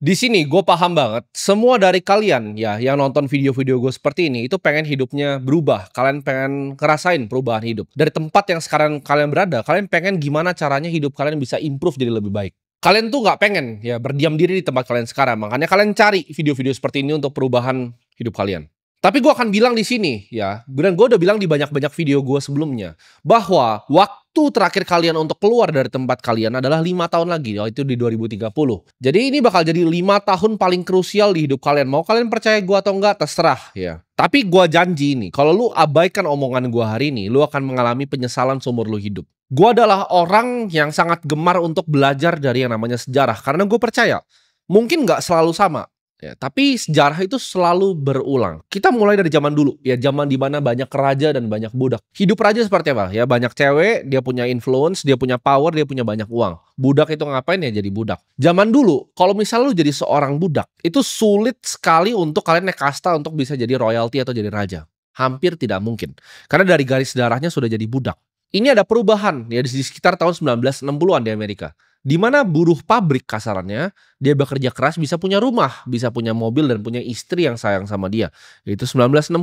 Di sini gue paham banget, semua dari kalian ya yang nonton video-video gue seperti ini itu pengen hidupnya berubah. Kalian pengen ngerasain perubahan hidup. Dari tempat yang sekarang kalian berada, kalian pengen gimana caranya hidup kalian bisa improve jadi lebih baik. Kalian tuh nggak pengen ya berdiam diri di tempat kalian sekarang. Makanya kalian cari video-video seperti ini untuk perubahan hidup kalian. Tapi gue akan bilang di sini ya, dan gue udah bilang di banyak-banyak video gue sebelumnya, bahwa waktu terakhir kalian untuk keluar dari tempat kalian adalah 5 tahun lagi, yaitu di 2030. Jadi ini bakal jadi 5 tahun paling krusial di hidup kalian. Mau kalian percaya gue atau enggak, terserah ya. Tapi gue janji nih, kalau lu abaikan omongan gue hari ini, lu akan mengalami penyesalan seumur lu hidup. Gue adalah orang yang sangat gemar untuk belajar dari yang namanya sejarah, karena gue percaya, mungkin nggak selalu sama. Ya, tapi sejarah itu selalu berulang. Kita mulai dari zaman dulu, ya zaman dimana banyak raja dan banyak budak. Hidup raja seperti apa? Ya banyak cewek, dia punya influence, dia punya power, dia punya banyak uang. Budak itu ngapain ya jadi budak? Zaman dulu, kalau misalnya lu jadi seorang budak, itu sulit sekali untuk kalian naik kasta untuk bisa jadi royalty atau jadi raja. Hampir tidak mungkin. Karena dari garis darahnya sudah jadi budak. Ini ada perubahan ya di sekitar tahun 1960-an di Amerika. Di mana buruh pabrik kasarannya, dia bekerja keras bisa punya rumah, bisa punya mobil dan punya istri yang sayang sama dia. Itu 1960.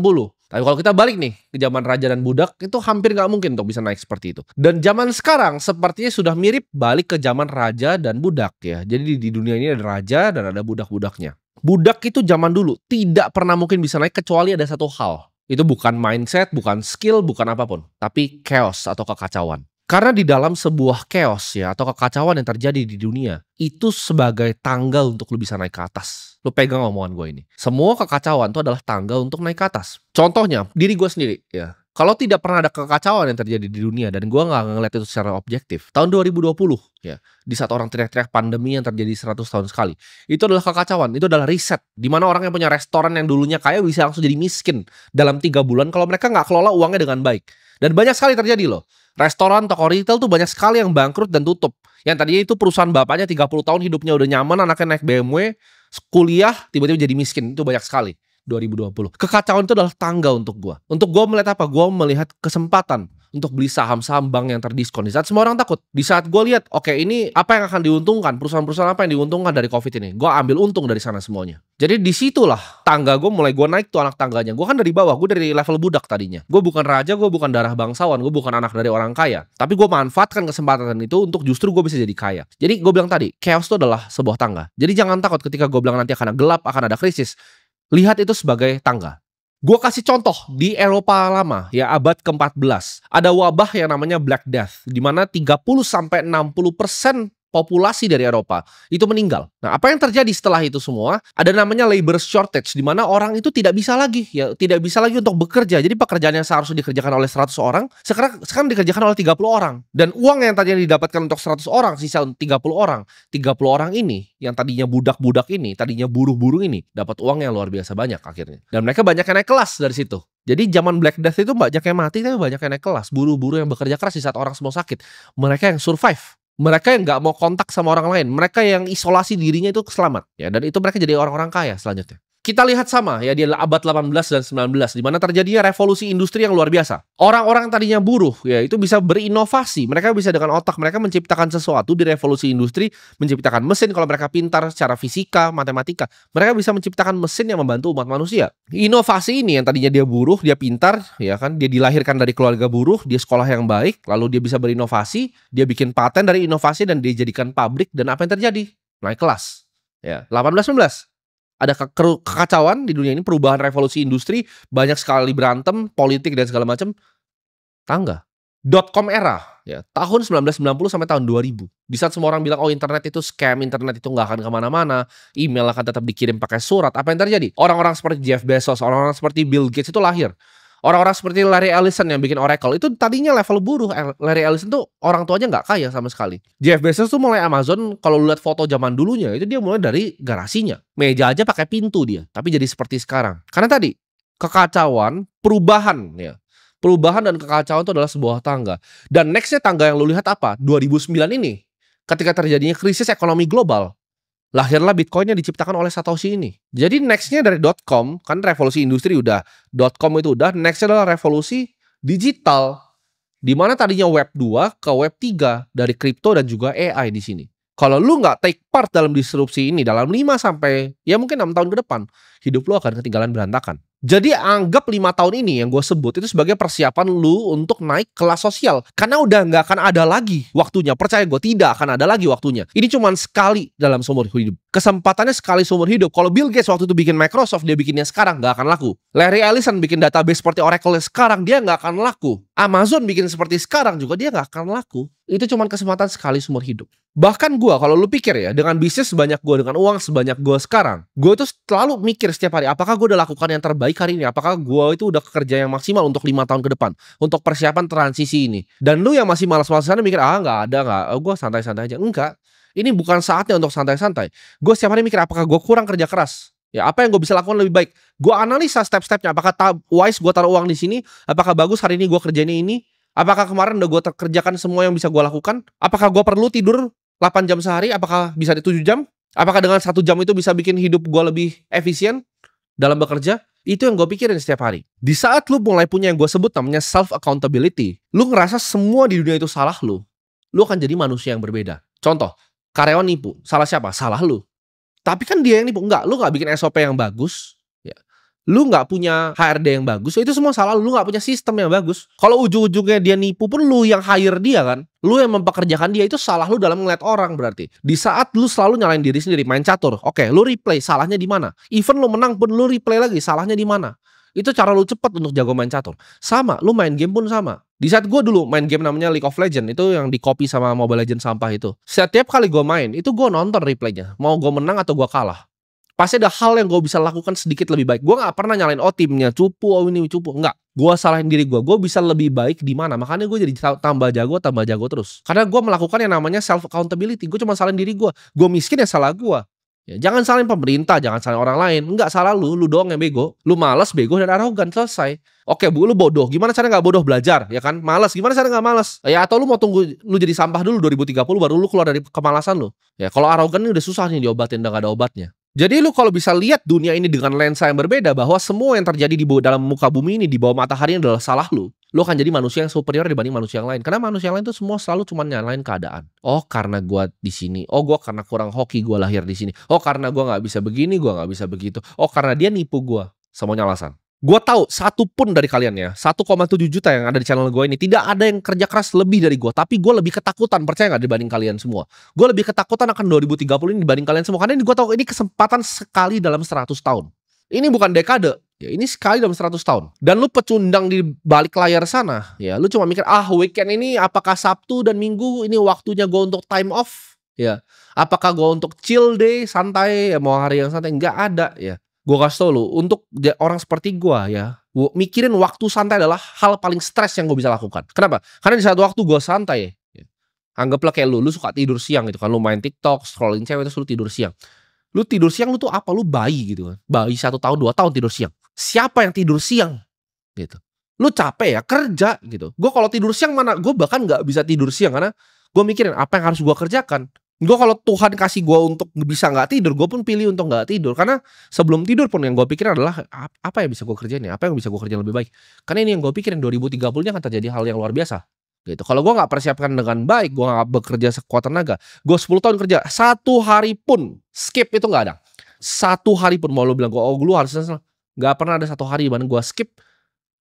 Tapi kalau kita balik nih ke zaman raja dan budak, itu hampir nggak mungkin untuk bisa naik seperti itu. Dan zaman sekarang sepertinya sudah mirip balik ke zaman raja dan budak ya. Jadi di dunia ini ada raja dan ada budak-budaknya. Budak itu zaman dulu tidak pernah mungkin bisa naik kecuali ada satu hal. Itu bukan mindset, bukan skill, bukan apapun. Tapi chaos atau kekacauan. Karena di dalam sebuah chaos ya atau kekacauan yang terjadi di dunia, itu sebagai tangga untuk lu bisa naik ke atas. Lu pegang omongan gue ini. Semua kekacauan itu adalah tangga untuk naik ke atas. Contohnya, diri gue sendiri ya. Kalau tidak pernah ada kekacauan yang terjadi di dunia dan gue nggak ngeliat itu secara objektif, tahun 2020 ya, di saat orang teriak-teriak pandemi yang terjadi 100 tahun sekali, itu adalah kekacauan, itu adalah riset. Di mana orang yang punya restoran yang dulunya kaya bisa langsung jadi miskin dalam 3 bulan kalau mereka nggak kelola uangnya dengan baik. Dan banyak sekali terjadi loh. Restoran, toko retail tuh banyak sekali yang bangkrut dan tutup. Yang tadinya itu perusahaan bapaknya 30 tahun hidupnya udah nyaman, anaknya naik BMW, kuliah, tiba-tiba jadi miskin. Itu banyak sekali. 2020. Kekacauan itu adalah tangga untuk gua. Untuk gua melihat apa? Gua melihat kesempatan untuk beli saham-saham bank yang terdiskon. Di saat semua orang takut. Di saat gua lihat, oke, ini apa yang akan diuntungkan? Perusahaan-perusahaan apa yang diuntungkan dari COVID ini? Gua ambil untung dari sana semuanya. Jadi disitulah tangga gue mulai gue naik tuh anak tangganya. Gue kan dari bawah, gue dari level budak tadinya. Gue bukan raja, gue bukan darah bangsawan, gue bukan anak dari orang kaya. Tapi gue manfaatkan kesempatan itu untuk justru gue bisa jadi kaya. Jadi gue bilang tadi, chaos itu adalah sebuah tangga. Jadi jangan takut ketika gue bilang nanti akan ada gelap, akan ada krisis. Lihat itu sebagai tangga. Gue kasih contoh di Eropa lama ya abad ke-14. Ada wabah yang namanya Black Death di mana 30-60% populasi dari Eropa itu meninggal. Nah, apa yang terjadi setelah itu semua? Ada namanya labor shortage di mana orang itu tidak bisa lagi untuk bekerja. Jadi pekerjaan yang seharusnya dikerjakan oleh 100 orang sekarang dikerjakan oleh 30 orang. Dan uang yang tadinya didapatkan untuk 100 orang sisa 30 orang. 30 orang ini yang tadinya budak-budak ini, tadinya buruh-buruh ini dapat uang yang luar biasa banyak akhirnya. Dan mereka banyak yang naik kelas dari situ. Jadi zaman Black Death itu banyak yang mati tapi banyak yang naik kelas. Buruh-buruh yang bekerja keras di saat orang semua sakit. Mereka yang survive. Mereka yang nggak mau kontak sama orang lain, mereka yang isolasi dirinya itu selamat ya, dan itu mereka jadi orang-orang kaya selanjutnya. Kita lihat sama ya di abad 18 dan 19 di mana terjadinya revolusi industri yang luar biasa. Orang-orang tadinya buruh ya itu bisa berinovasi, mereka bisa dengan otak mereka menciptakan sesuatu di revolusi industri, menciptakan mesin kalau mereka pintar secara fisika, matematika. Mereka bisa menciptakan mesin yang membantu umat manusia. Inovasi ini yang tadinya dia buruh, dia pintar ya kan, dia dilahirkan dari keluarga buruh, dia sekolah yang baik, lalu dia bisa berinovasi, dia bikin paten dari inovasi dan dia jadikan pabrik dan apa yang terjadi? Naik kelas. Ya, 18-19. Ada kekacauan di dunia ini, perubahan revolusi industri, banyak sekali berantem, politik dan segala macam. Tangga. .com era ya, tahun 1990 sampai tahun 2000. Di saat semua orang bilang oh internet itu scam, internet itu nggak akan kemana-mana, email akan tetap dikirim pakai surat. Apa yang terjadi? Orang-orang seperti Jeff Bezos, orang-orang seperti Bill Gates itu lahir. Orang-orang seperti Larry Ellison yang bikin Oracle itu tadinya level buruh. Larry Ellison tuh orang tuanya nggak kaya sama sekali. Jeff Bezos tuh mulai Amazon, kalau lu lihat foto zaman dulunya itu dia mulai dari garasinya. Meja aja pakai pintu dia, tapi jadi seperti sekarang. Karena tadi kekacauan, perubahan ya. Perubahan dan kekacauan itu adalah sebuah tangga. Dan nextnya tangga yang lu lihat apa? 2009 ini, ketika terjadinya krisis ekonomi global, lahirlah Bitcoin yang diciptakan oleh Satoshi ini. Jadi nextnya dari .com, kan revolusi industri udah, .com itu udah, nextnya adalah revolusi digital. Di mana tadinya Web 2 ke Web 3 dari kripto dan juga AI di sini. Kalau lu nggak take part dalam disrupsi ini dalam 5 sampai ya mungkin 6 tahun ke depan, hidup lu akan ketinggalan berantakan. Jadi anggap 5 tahun ini yang gue sebut itu sebagai persiapan lu untuk naik kelas sosial. Karena udah nggak akan ada lagi waktunya. Percaya gue, tidak akan ada lagi waktunya. Ini cuma sekali dalam seumur hidup. Kesempatannya sekali seumur hidup. Kalau Bill Gates waktu itu bikin Microsoft, dia bikinnya sekarang, nggak akan laku. Larry Ellison bikin database seperti Oracle sekarang, dia nggak akan laku. Amazon bikin seperti sekarang juga, dia nggak akan laku. Itu cuma kesempatan sekali seumur hidup. Bahkan gue, kalau lu pikir ya, dengan bisnis sebanyak gue, dengan uang sebanyak gue sekarang, gue tuh selalu mikir setiap hari, apakah gue udah lakukan yang terbaik hari ini? Apakah gue itu udah kerja yang maksimal untuk 5 tahun ke depan, untuk persiapan transisi ini? Dan lu yang masih malas-malasan mikir, gue santai-santai aja. Enggak, ini bukan saatnya untuk santai-santai. Gue setiap hari mikir, apakah gue kurang kerja keras? Ya, apa yang gue bisa lakukan lebih baik? Gue analisa step-stepnya, apakah wise gue taruh uang di sini? Apakah bagus hari ini gue kerjain ini? Apakah kemarin udah gue kerjakan semua yang bisa gue lakukan? Apakah gue perlu tidur 8 jam sehari? Apakah bisa di 7 jam? Apakah dengan 1 jam itu bisa bikin hidup gue lebih efisien dalam bekerja? Itu yang gue pikirin setiap hari. Di saat lu mulai punya yang gue sebut namanya self accountability, lu ngerasa semua di dunia itu salah lu akan jadi manusia yang berbeda. Contoh, karyawan nipu, salah siapa? Salah lu. Tapi kan dia yang nipu. Enggak, lu gak bikin SOP yang bagus, ya. Lu gak punya HRD yang bagus, itu semua salah lu gak punya sistem yang bagus. Kalau ujung-ujungnya dia nipu pun lu yang hire dia kan, lu yang mempekerjakan dia, itu salah lu dalam ngeliat orang berarti. Di saat lu selalu nyalain diri sendiri, main catur, oke, lu replay, salahnya di mana? Even lu menang pun lu replay lagi, salahnya di mana? Itu cara lu cepat untuk jago main catur. Sama, lu main game pun sama. Di saat gue dulu main game namanya League of Legends, itu yang di copy sama Mobile Legends sampah itu. Setiap kali gue main, itu gue nonton replaynya. Mau gue menang atau gue kalah. Pasti ada hal yang gue bisa lakukan sedikit lebih baik. Gue gak pernah nyalain, timnya cupu, ini cupu. Enggak. Gue salahin diri gue bisa lebih baik di mana. Makanya gue jadi tambah jago terus. Karena gue melakukan yang namanya self accountability. Gue cuma salahin diri gue. Gue miskin ya salah gue. Ya, jangan salahin pemerintah, jangan salahin orang lain. Enggak, salah lu doang yang bego. Lu malas, bego, dan arogan, selesai. Oke, Bu, lu bodoh. Gimana cara nggak bodoh belajar, ya kan? Malas, gimana cara nggak malas? Ya, atau lu mau tunggu lu jadi sampah dulu 2030 baru lu keluar dari kemalasan lu. Ya, kalau arogan ini udah susah nih diobatin, udah gak ada obatnya. Jadi lu kalau bisa lihat dunia ini dengan lensa yang berbeda, bahwa semua yang terjadi di dalam muka bumi ini, di bawah matahari ini adalah salah lu akan jadi manusia yang superior dibanding manusia yang lain. Karena manusia yang lain itu semua selalu cuma nyalain keadaan. Oh, karena gua di sini. Oh, gua karena kurang hoki gua lahir di sini. Oh, karena gua nggak bisa begini, gua nggak bisa begitu. Oh, karena dia nipu gua. Semuanya alasan. Gua tahu satu pun dari kalian ya, 1,7 juta yang ada di channel gue ini tidak ada yang kerja keras lebih dari gue. Tapi gue lebih ketakutan, percaya nggak, dibanding kalian semua. Gue lebih ketakutan akan 2030 ini dibanding kalian semua. Karena ini gue tahu ini kesempatan sekali dalam 100 tahun. Ini bukan dekade. Ya, ini sekali dalam 100 tahun. Dan lu pecundang di balik layar sana, ya lu cuma mikir, weekend ini apakah Sabtu dan Minggu ini waktunya gue untuk time off, ya. Apakah gue untuk chill day, santai, ya, mau hari yang santai, nggak ada, ya. Gue kasih tau lu, untuk orang seperti gue, ya, mikirin waktu santai adalah hal paling stres yang gue bisa lakukan. Kenapa? Karena di saat waktu gue santai, ya, anggaplah kayak lu suka tidur siang gitu kan, lu main TikTok, scrolling cewek, terus lu tidur siang. Lu tidur siang, lu tuh apa? Lu bayi gitu kan. Bayi 1 tahun, 2 tahun tidur siang. Siapa yang tidur siang? Gitu. Lu capek ya, kerja gitu. Gue kalau tidur siang mana, gue bahkan gak bisa tidur siang. Karena gue mikirin apa yang harus gue kerjakan. Gue kalau Tuhan kasih gue untuk bisa gak tidur, gue pun pilih untuk gak tidur. Karena sebelum tidur pun yang gue pikirin adalah, apa yang bisa gue kerjain ya? Apa yang bisa gue kerjain lebih baik? Karena ini yang gue pikirin, 2030 ini akan terjadi hal yang luar biasa. Gitu. Kalau gue nggak persiapkan dengan baik, gue nggak bekerja sekuat tenaga, gue 10 tahun kerja, 1 hari pun skip itu nggak ada. 1 hari pun mau lu bilang gue, lu harus nggak pernah ada 1 hari mana gue skip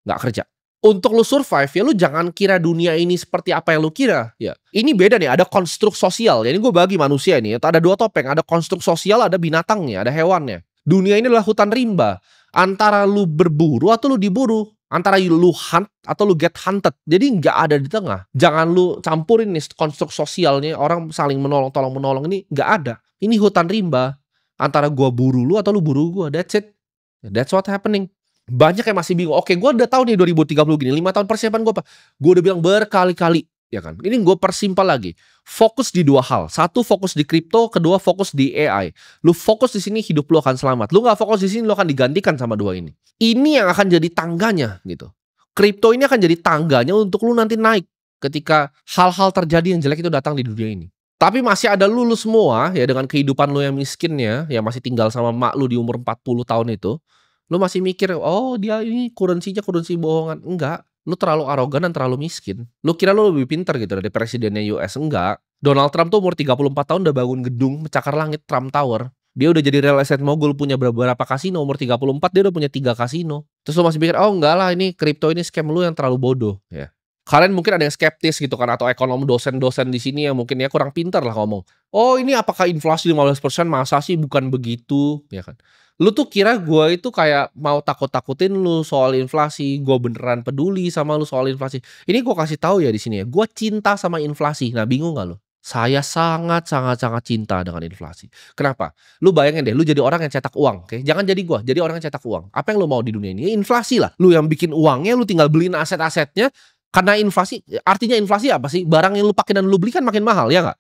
nggak kerja. Untuk lu survive ya, lu jangan kira dunia ini seperti apa yang lu kira. Ya, ini beda nih. Ada konstruk sosial. Jadi gue bagi manusia ini, ada 2 topeng. Ada konstruk sosial, ada binatangnya, ada hewannya. Dunia ini adalah hutan rimba. Antara lu berburu atau lu diburu. Antara lu hunt atau lu get hunted. Jadi nggak ada di tengah. Jangan lu campurin nih konstruk sosialnya, orang saling menolong, tolong menolong, ini nggak ada. Ini hutan rimba. Antara gua buru lu atau lu buru gua. That's it. That's what happening. Banyak yang masih bingung. Oke, gua udah tahu nih 2030 gini. 5 tahun persiapan gua apa? Gua udah bilang berkali-kali. Ya kan? Ini gue persimpel lagi. Fokus di 2 hal. 1 fokus di kripto, kedua fokus di AI. Lu fokus di sini, hidup lu akan selamat. Lu nggak fokus di sini, lu akan digantikan sama 2 ini. Ini yang akan jadi tangganya gitu. Kripto ini akan jadi tangganya untuk lu nanti naik ketika hal-hal terjadi yang jelek itu datang di dunia ini. Tapi masih ada lu semua ya, dengan kehidupan lu yang miskinnya, yang masih tinggal sama mak lu di umur 40 tahun itu. Lu masih mikir, oh dia ini currency-nya currency bohongan. Enggak. Lu terlalu arogan dan terlalu miskin. Lu kira lu lebih pintar gitu dari presidennya US, enggak. Donald Trump tuh umur 34 tahun udah bangun gedung mencakar langit, Trump Tower. Dia udah jadi real estate mogul, punya beberapa kasino, umur 34 dia udah punya 3 kasino. Terus lu masih pikir, "Oh enggak lah, ini kripto ini scam," lu yang terlalu bodoh, ya. Kalian mungkin ada yang skeptis gitu kan, atau ekonom dosen-dosen di sini yang mungkin ya kurang pintar lah ngomong. "Oh ini apakah inflasi 15%? Masa sih, bukan begitu," ya kan. Lu tuh kira gua itu kayak mau takut-takutin lu soal inflasi, gua beneran peduli sama lu soal inflasi. Ini gua kasih tahu ya di sini ya, gua cinta sama inflasi. Nah, bingung nggak lu? Saya sangat sangat sangat cinta dengan inflasi. Kenapa? Lu bayangin deh, lu jadi orang yang cetak uang, oke? Jangan jadi gua, jadi orang yang cetak uang. Apa yang lu mau di dunia ini? Ya inflasi lah. Lu yang bikin uangnya, lu tinggal beliin aset-asetnya. Karena inflasi, artinya inflasi apa sih? Barang yang lu pakai dan lu beli kan makin mahal, ya nggak?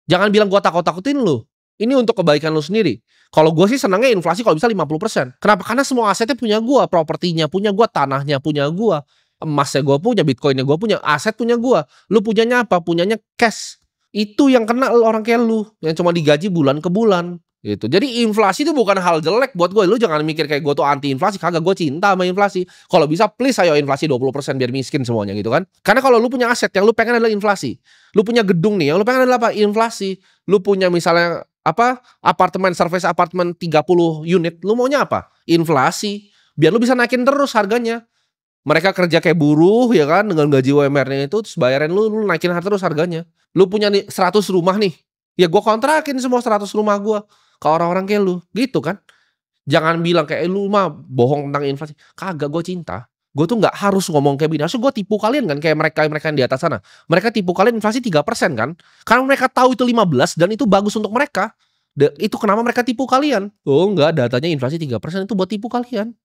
Jangan bilang gua takut-takutin lu. Ini untuk kebaikan lu sendiri. Kalau gua sih senangnya inflasi kalau bisa 50%. Kenapa? Karena semua asetnya punya gua, propertinya punya gua, tanahnya punya gua, emasnya gua punya, bitcoinnya gua punya, aset punya gua. Lu punyanya apa? Punyanya cash. Itu yang kena orang kayak lu, yang cuma digaji bulan ke bulan, gitu. Jadi inflasi itu bukan hal jelek buat gue. Lu jangan mikir kayak gue tuh anti inflasi, kagak, gue cinta sama inflasi. Kalau bisa please ayo inflasi 20% biar miskin semuanya gitu kan. Karena kalau lu punya aset yang lu pengen adalah inflasi. Lu punya gedung nih, yang lu pengen adalah apa? Inflasi. Lu punya misalnya apa? Apartemen, service apartemen 30 unit, lu maunya apa? Inflasi. Biar lu bisa naikin terus harganya. Mereka kerja kayak buruh ya kan, dengan gaji UMR-nya itu, terus bayarin lu naikin terus harganya. Lu punya nih 100 rumah nih, ya gua kontrakin semua 100 rumah gua ke orang-orang kayak lu, gitu kan. Jangan bilang kayak, "Lu mah bohong tentang inflasi." Kagak, gua cinta. Gua tuh nggak harus ngomong kayak gini, harusnya gua tipu kalian kan kayak mereka-mereka yang di atas sana. Mereka tipu kalian inflasi 3% kan, karena mereka tahu itu 15 dan itu bagus untuk mereka. Itu kenapa mereka tipu kalian. Oh enggak, datanya inflasi 3% itu buat tipu kalian.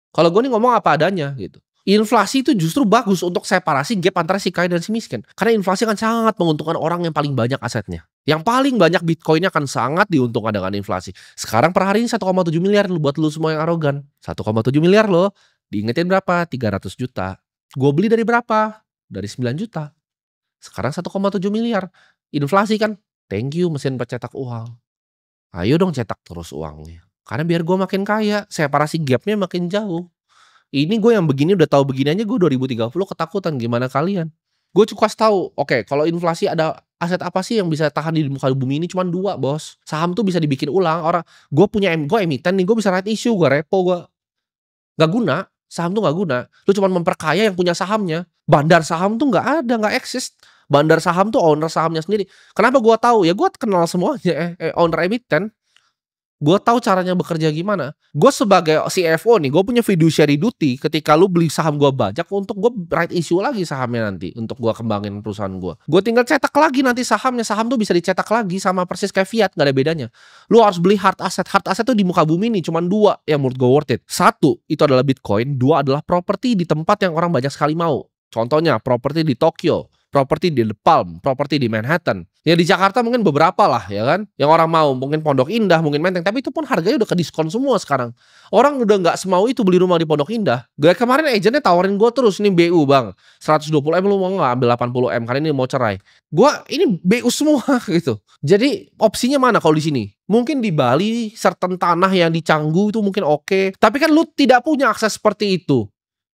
Kalau gue nih ngomong apa adanya gitu. Inflasi itu justru bagus untuk separasi gap antara si kaya dan si miskin. Karena inflasi akan sangat menguntungkan orang yang paling banyak asetnya. Yang paling banyak bitcoinnya akan sangat diuntungkan dengan inflasi. Sekarang per hari ini 1,7 miliar buat lu semua yang arogan. 1,7 miliar loh. Diingetin berapa? 300 juta. Gue beli dari berapa? Dari 9 juta. Sekarang 1,7 miliar. Inflasi kan? Thank you mesin pencetak uang. Ayo dong cetak terus uangnya. Karena biar gue makin kaya, separasi gapnya makin jauh. Ini gue yang begini udah tahu begini aja gue 2030 ketakutan, gimana kalian? Gue cukup kasih tahu, oke, kalau inflasi ada aset apa sih yang bisa tahan di muka bumi ini? Cuman 2 bos. Saham tuh bisa dibikin ulang. Orang gue punya gue emiten nih, gue bisa right issue, gue repo, gue nggak guna. Saham tuh nggak guna. Lu cuma memperkaya yang punya sahamnya. Bandar saham tuh nggak ada, nggak eksis. Bandar saham tuh owner sahamnya sendiri. Kenapa gue tahu? Ya gue kenal semuanya, owner emiten. Gue tahu caranya bekerja gimana. Gue sebagai CFO nih, gue punya fiduciary duty ketika lu beli saham gue bajak untuk gue right issue lagi sahamnya nanti untuk gue kembangin perusahaan gue. Gue tinggal cetak lagi nanti sahamnya. Saham tuh bisa dicetak lagi sama persis kayak fiat, gak ada bedanya. Lu harus beli hard asset. Hard asset tuh di muka bumi nih cuman 2 yang menurut gue worth it. 1 itu adalah Bitcoin, 2 adalah properti di tempat yang orang banyak sekali mau. Contohnya properti di Tokyo, properti di The Palm, properti di Manhattan. Ya di Jakarta mungkin beberapa lah ya kan. Yang orang mau mungkin Pondok Indah, mungkin Menteng. Tapi itu pun harganya udah ke diskon semua sekarang. Orang udah nggak semau itu beli rumah di Pondok Indah. Gue kemarin agentnya tawarin gue terus, nih BU bang, 120M lu mau nggak ambil 80M karena ini mau cerai. Gue ini BU semua gitu. Jadi opsinya mana kalau di sini? Mungkin di Bali, certain tanah yang di Canggu itu mungkin oke. Tapi kan lu tidak punya akses seperti itu.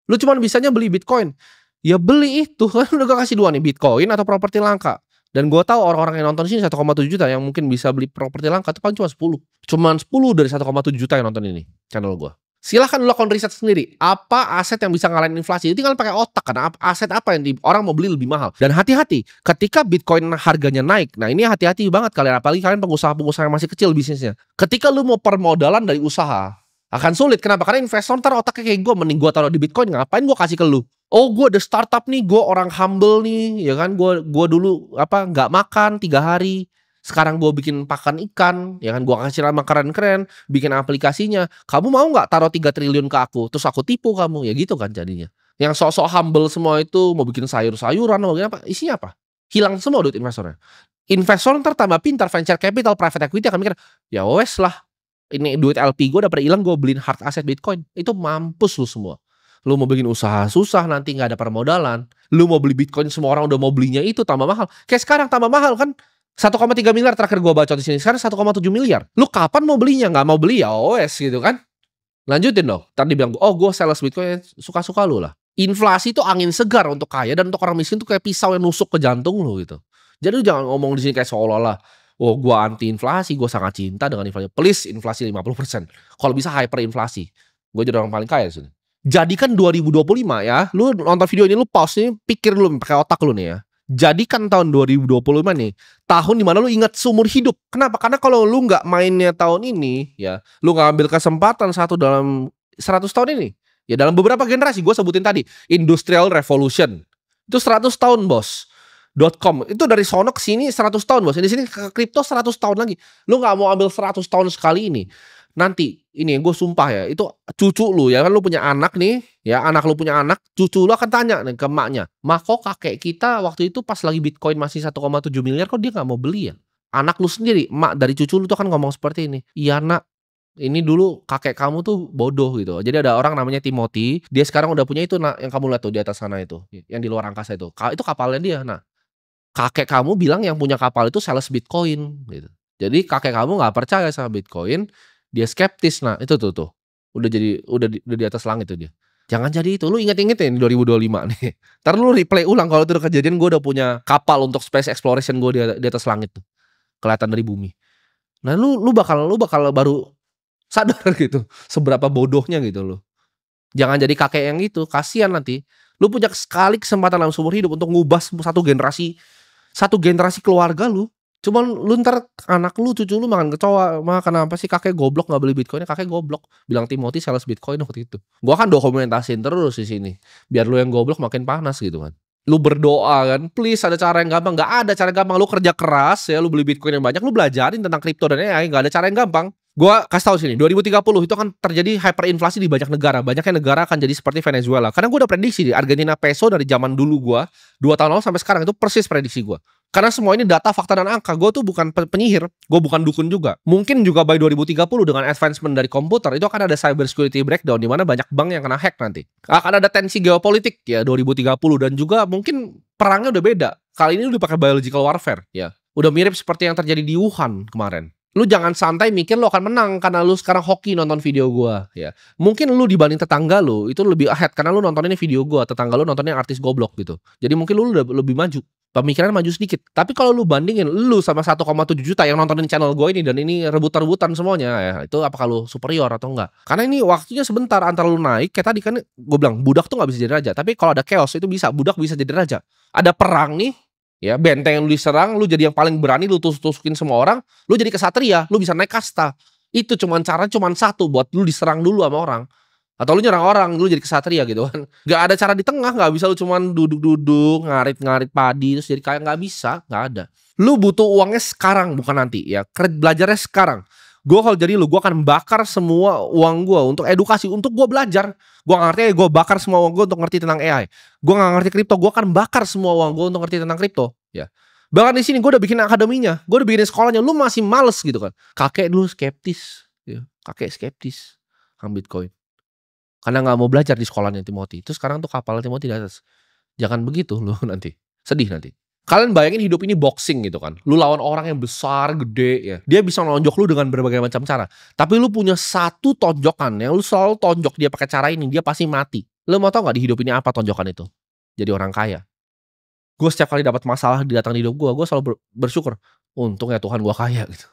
Lu cuma bisanya beli Bitcoin. Ya beli itu kan udah gue kasih 2 nih, Bitcoin atau properti langka. Dan gue tahu orang-orang yang nonton sini 1,7 juta yang mungkin bisa beli properti langka itu paling cuma 10. Cuman 10 dari 1,7 juta yang nonton ini channel gue. Silahkan lu lakukan riset sendiri. Apa aset yang bisa ngalahin inflasi? Tinggal pakai otak kan. Aset apa yang orang mau beli lebih mahal. Dan hati-hati ketika Bitcoin harganya naik. Nah ini hati-hati banget kalian. Apalagi kalian pengusaha-pengusaha yang masih kecil bisnisnya. Ketika lu mau permodalan dari usaha akan sulit. Kenapa? Karena investor ntar otaknya kayak gue, mending gue taruh di Bitcoin, ngapain gue kasih ke lu? Oh gue ada startup nih, gue orang humble nih, ya kan? Gue dulu apa nggak makan 3 hari, sekarang gue bikin pakan ikan, ya kan? Gue kasih nama keren-keren, bikin aplikasinya. Kamu mau nggak taruh 3 triliun ke aku? Terus aku tipu kamu, ya gitu kan jadinya. Yang sok-sok humble semua itu mau bikin sayur-sayuran, mau bikin apa? Isinya apa? Hilang semua duit investornya. Investor ntar tambah pintar, venture capital, private equity akan mikir, ya wes lah. Ini duit LP gue udah pada hilang, gue beliin hard asset Bitcoin. Itu mampus lu semua. Lu mau bikin usaha susah, nanti nggak ada permodalan. Lu mau beli Bitcoin, semua orang udah mau belinya itu tambah mahal. Kayak sekarang tambah mahal kan. 1,3 miliar terakhir gue baca di sini. Sekarang 1,7 miliar. Lu kapan mau belinya? Nggak mau beli ya OS gitu kan. Lanjutin dong. Tadi bilang, oh gue sales Bitcoin, suka-suka lu lah. Inflasi itu angin segar untuk kaya dan untuk orang miskin tuh kayak pisau yang nusuk ke jantung lu gitu. Jadi lu jangan ngomong di sini kayak seolah-olah, "Oh gua anti inflasi, gua sangat cinta dengan inflasi." Please inflasi 50%. Kalau bisa hyperinflasi. Gua jadi orang paling kaya di sini. Jadikan 2025 ya, lu nonton video ini lu pause nih, pikir dulu pakai otak lu nih ya. Jadikan tahun 2025 nih, tahun dimana lu ingat seumur hidup. Kenapa? Karena kalau lu nggak mainnya tahun ini, ya, lu nggak ambil kesempatan satu dalam 100 tahun ini, ya dalam beberapa generasi, gue sebutin tadi, Industrial Revolution, itu 100 tahun bos. .com itu dari sono ke sini 100 tahun bos. Di sini ke kripto 100 tahun lagi. Lu nggak mau ambil 100 tahun sekali ini. Nanti ini gue sumpah ya, itu cucu lu ya kan, lu punya anak nih, ya anak lu punya anak, cucu lu akan tanya nih ke emaknya, "Mak, kok kakek kita waktu itu pas lagi Bitcoin masih 1,7 miliar kok dia nggak mau beli ya?" Anak lu sendiri, emak dari cucu lu tuh kan ngomong seperti ini, "Iya nak, ini dulu kakek kamu tuh bodoh," gitu. Jadi ada orang namanya Timothy, dia sekarang udah punya itu nak, yang kamu lihat tuh di atas sana itu, yang di luar angkasa itu. Itu kapalnya dia. Nah, kakek kamu bilang yang punya kapal itu sales Bitcoin gitu. Jadi kakek kamu nggak percaya sama Bitcoin, dia skeptis. Nah, itu tuh. Udah di atas langit tuh dia. Jangan jadi itu. Lu inget-inget ya 2025 nih. Entar lu replay ulang kalau itu udah kejadian, gue udah punya kapal untuk space exploration gue di atas langit tuh. Kelihatan dari bumi. Nah, lu bakal baru sadar gitu seberapa bodohnya gitu loh. Jangan jadi kakek yang itu, kasihan nanti. Lu punya sekali kesempatan dalam seumur hidup untuk ngubah satu generasi keluarga lu. Cuman lu ntar anak lu, cucu lu makan kecoa, "Ma, kenapa sih kakek goblok nggak beli Bitcoin?" Kakek goblok, bilang Timothy sales Bitcoin waktu itu. Gua kan dokumentasin terus di sini, biar lu yang goblok makin panas gitu kan. Lu berdoa kan, please ada cara yang gampang, nggak ada cara gampang. Lu kerja keras ya, lu beli Bitcoin yang banyak, lu belajarin tentang kripto dan AI, nggak ada cara yang gampang. Gua kasih tahu sini, 2030 itu akan terjadi hyperinflasi di banyak negara. Banyaknya negara akan jadi seperti Venezuela. Karena gue udah prediksi di Argentina peso dari zaman dulu gua, 2 tahun lalu sampai sekarang itu persis prediksi gua. Karena semua ini data, fakta, dan angka. Gue tuh bukan penyihir, gue bukan dukun juga. Mungkin juga by 2030 dengan advancement dari komputer itu akan ada cyber security breakdown di mana banyak bank yang kena hack nanti. Akan ada tensi geopolitik ya 2030 dan juga mungkin perangnya udah beda. Kali ini udah pakai biological warfare ya. Udah mirip seperti yang terjadi di Wuhan kemarin. Lu jangan santai mikir lu akan menang karena lu sekarang hoki nonton video gua ya. Mungkin lu dibanding tetangga lu itu lebih ahead karena lu nontonnya video gua, tetangga lu nontonnya artis goblok gitu. Jadi mungkin lu udah lebih maju. Pemikiran maju sedikit. Tapi kalau lu bandingin lu sama 1,7 juta yang nontonin channel gue ini dan ini rebut-rebutan semuanya ya, itu apakah lu superior atau enggak? Karena ini waktunya sebentar antara lu naik, kayak tadi kan gue bilang budak tuh nggak bisa jadi raja, tapi kalau ada chaos itu bisa, budak bisa jadi raja. Ada perang nih, ya benteng yang lu diserang, lu jadi yang paling berani, lu tusuk-tusukin semua orang, lu jadi kesatria, lu bisa naik kasta. Itu cara cuman satu, buat lu diserang dulu sama orang. Atau lu nyerang orang, lu jadi kesatria gitu kan. Gak ada cara di tengah, gak bisa lu cuman duduk-duduk, ngarit-ngarit padi, terus jadi kaya, gak bisa, gak ada. Lu butuh uangnya sekarang, bukan nanti ya. Belajarnya sekarang. Gue kalau jadi lu, gue akan bakar semua uang gue untuk edukasi, untuk gue belajar. Gue gak ngerti, gue bakar semua uang gue untuk ngerti tentang AI. Gue gak ngerti kripto, gue akan bakar semua uang gue untuk ngerti tentang kripto. Ya. Bahkan di sini gue udah bikin akademinya, gue udah bikin sekolahnya. Lu masih males gitu kan. Kakek dulu skeptis, ya. Kakek skeptis sama Bitcoin. Karena nggak mau belajar di sekolahnya Timothy. Itu sekarang tuh kapal Timothy di atas. Jangan begitu lu nanti. Sedih nanti. Kalian bayangin hidup ini boxing gitu kan. Lu lawan orang yang besar, gede ya. Dia bisa nonjok lu dengan berbagai macam cara. Tapi lu punya satu tonjokan yang lu selalu tonjok dia pakai cara ini, dia pasti mati. Lu mau tau nggak di hidup ini apa tonjokan itu? Jadi orang kaya. Gue setiap kali dapat masalah datang di hidup gue selalu bersyukur. Untung ya Tuhan gue kaya gitu.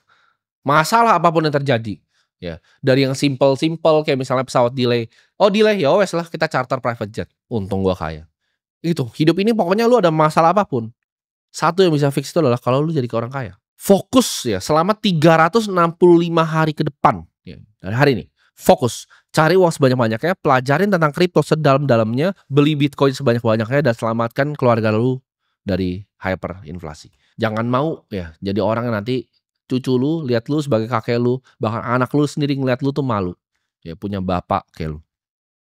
Masalah apapun yang terjadi. Ya, dari yang simple kayak misalnya pesawat delay. Oh delay, ya wes lah kita charter private jet. Untung gua kaya. Itu, hidup ini pokoknya lu ada masalah apapun. Satu yang bisa fix itu adalah kalau lu jadi orang kaya. Fokus ya selama 365 hari ke depan. Ya, dari hari ini. Fokus. Cari uang sebanyak-banyaknya, pelajarin tentang kripto sedalam-dalamnya, beli Bitcoin sebanyak-banyaknya dan selamatkan keluarga lu dari hyperinflasi. Jangan mau ya jadi orang yang nanti cucu lu lihat lu sebagai kakek lu, bahkan anak lu sendiri ngeliat lu tuh malu. Ya punya bapak kayak lu.